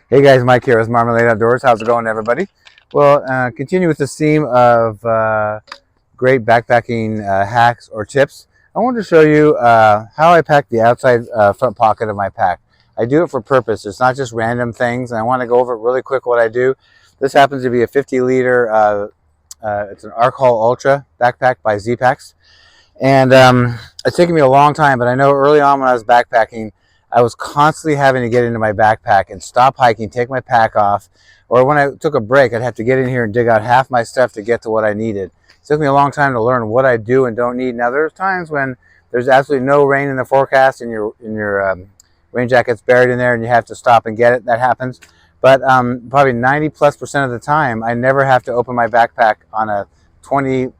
Hey guys, Mike here with Marmalade Outdoors. How's it going, everybody? Well, continue with the theme of great backpacking hacks or tips. I wanted to show you how I pack the outside front pocket of my pack. I do it for purpose. It's not just random things, and I want to go over it really quick what I do. This happens to be a 50-liter, it's an Arcol Ultra backpack by Z-Packs. And it's taken me a long time, but I know early on when I was backpacking, I was constantly having to get into my backpack and stop hiking, take my pack off, or when I took a break, I'd have to get in here and dig out half my stuff to get to what I needed. It took me a long time to learn what I do and don't need. Now, there's times when there's absolutely no rain in the forecast and your rain jacket's buried in there and you have to stop and get it. That happens. But probably 90+% of the time, I never have to open my backpack on a 20+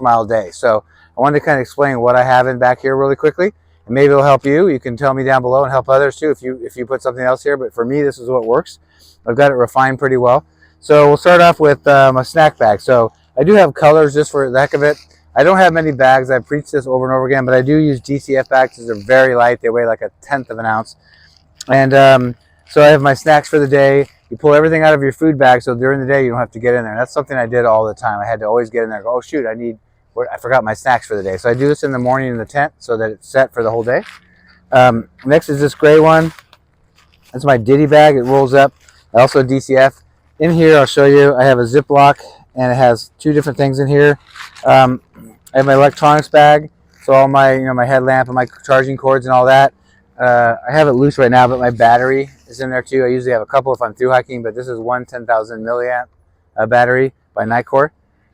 mile day. So I wanted to kind of explain what I have in back here really quickly. And maybe it'll help you. You can tell me down below and help others too if you put something else here. But for me, this is what works. I've got it refined pretty well. So we'll start off with my snack bag. So I do have colors just for the heck of it. I don't have many bags. I've preached this over and over again, but I do use DCF bags because they're very light. They weigh like 1/10 of an ounce. And so I have my snacks for the day. You pull everything out of your food bag, so during the day you don't have to get in there. And that's something I did all the time. I had to always get in there and go, oh shoot, I forgot my snacks for the day. So I do this in the morning in the tent so that it's set for the whole day. Next is this gray one. That's my Diddy bag. It rolls up. I also DCF. In here, I'll show you, I have a Ziploc, and it has two different things in here. I have my electronics bag, so all my, my headlamp and my charging cords and all that. I have it loose right now, but my battery is in there too. I usually have a couple if I'm through hiking, but this is one 10,000 milliamp battery by Nikkor.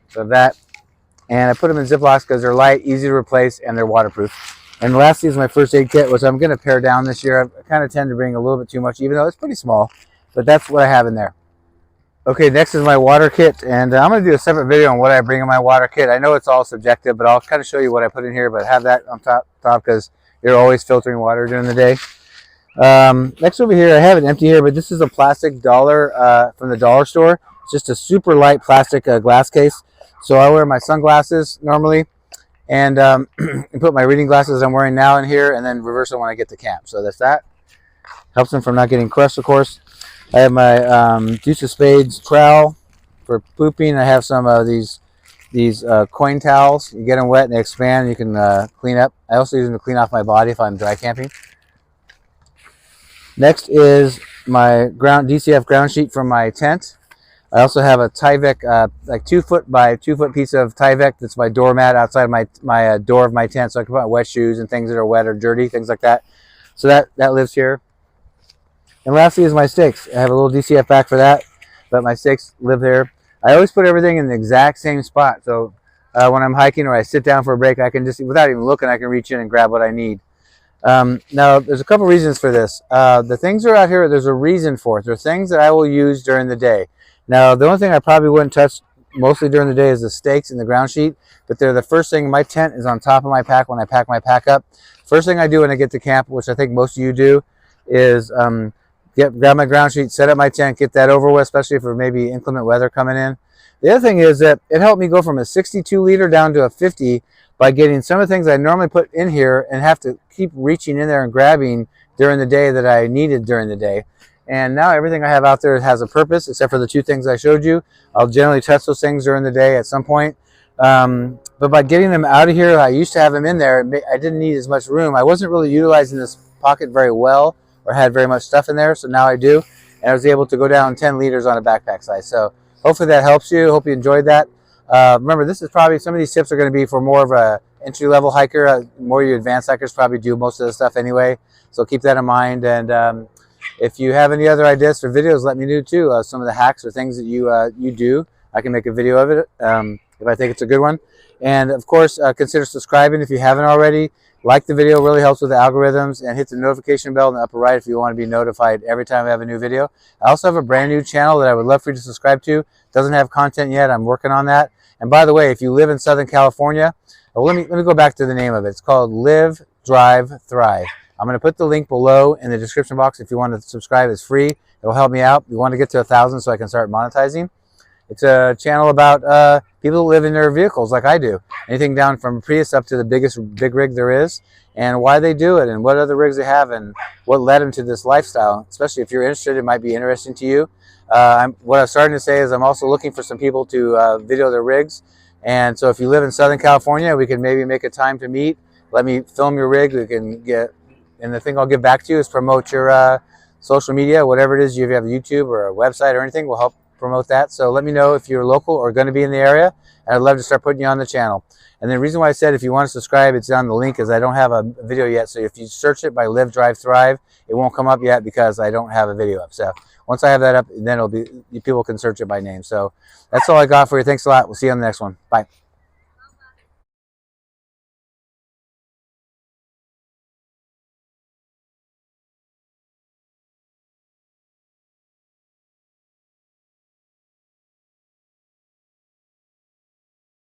So that. And I put them in Ziplocs because they're light, easy to replace, and they're waterproof. And lastly is my first aid kit, which I'm going to pare down this year. I kind of tend to bring a little bit too much, even though it's pretty small. But that's what I have in there. Okay, next is my water kit. And I'm going to do a separate video on what I bring in my water kit. I know it's all subjective, but I'll kind of show you what I put in here. But have that on top because you're always filtering water during the day. Next over here, I have it empty here, but this is a plastic dollar from the dollar store. It's just a super light plastic glass case. So I wear my sunglasses normally and put my reading glasses I'm wearing now in here and then reverse them when I get to camp. So that's that. Helps them from not getting crushed, of course. I have my Deuce of Spades trowel for pooping. I have some of these coin towels. You get them wet and they expand. You can clean up. I also use them to clean off my body if I'm dry camping. Next is my DCF ground sheet from my tent. I also have a Tyvek, like 2 foot by 2 foot piece of Tyvek. That's my doormat outside my door of my tent, so I can put wet shoes and things that are wet or dirty, things like that. So that lives here. And lastly is my sticks. I have a little DCF bag for that, but my sticks live there. I always put everything in the exact same spot. So when I'm hiking or I sit down for a break, I can just, without even looking, I can reach in and grab what I need. Now, there's a couple reasons for this. The things that are out here, there's a reason for it. They're things that I will use during the day. Now, the only thing I probably wouldn't touch mostly during the day is the stakes and the ground sheet, but they're the first thing. My tent is on top of my pack when I pack my pack up. First thing I do when I get to camp, which I think most of you do, is grab my ground sheet, set up my tent, get that over with, especially for maybe inclement weather coming in. The other thing is that it helped me go from a 62 liter down to a 50 by getting some of the things I normally put in here and have to keep reaching in there and grabbing during the day that I needed during the day. And now everything I have out there has a purpose, except for the two things I showed you. I'll generally touch those things during the day at some point. But by getting them out of here, I used to have them in there. I didn't need as much room. I wasn't really utilizing this pocket very well or had very much stuff in there, so now I do. And I was able to go down 10 liters on a backpack size. So hopefully that helps you. Hope you enjoyed that. Remember, this is probably, some of these tips are going to be for more of a entry-level hiker. More of you advanced hikers probably do most of the stuff anyway. So keep that in mind. And if you have any other ideas for videos, let me know too. Some of the hacks or things that you do, I can make a video of it if I think it's a good one. And of course, consider subscribing if you haven't already. Like the video, really helps with the algorithms, and hit the notification bell in the upper right if you want to be notified every time I have a new video. I also have a brand new channel that I would love for you to subscribe to. Doesn't have content yet. I'm working on that. And by the way, if you live in Southern California, let me go back to the name of it. It's called Live, Drive, Thrive. I'm going to put the link below in the description box if you want to subscribe. It's free. It will help me out. We want to get to 1,000 so I can start monetizing. It's a channel about people who live in their vehicles like I do. Anything down from Prius up to the big rig there is. and why they do it and what other rigs they have and what led them to this lifestyle. Especially if you're interested, it might be interesting to you. What I'm starting to say is I'm also looking for some people to video their rigs. And so if you live in Southern California, we can maybe make a time to meet. Let me film your rig. We can get, and the thing I'll give back to you is promote your social media, whatever it is. If you have a YouTube or a website or anything, we'll help promote that. So let me know if you're local or going to be in the area, and I'd love to start putting you on the channel. And the reason why I said if you want to subscribe, it's on the link, is I don't have a video yet. So if you search it by Live, Drive, Thrive, it won't come up yet because I don't have a video up. So once I have that up, then it'll be, people can search it by name. So that's all I got for you. Thanks a lot. We'll see you on the next one. Bye.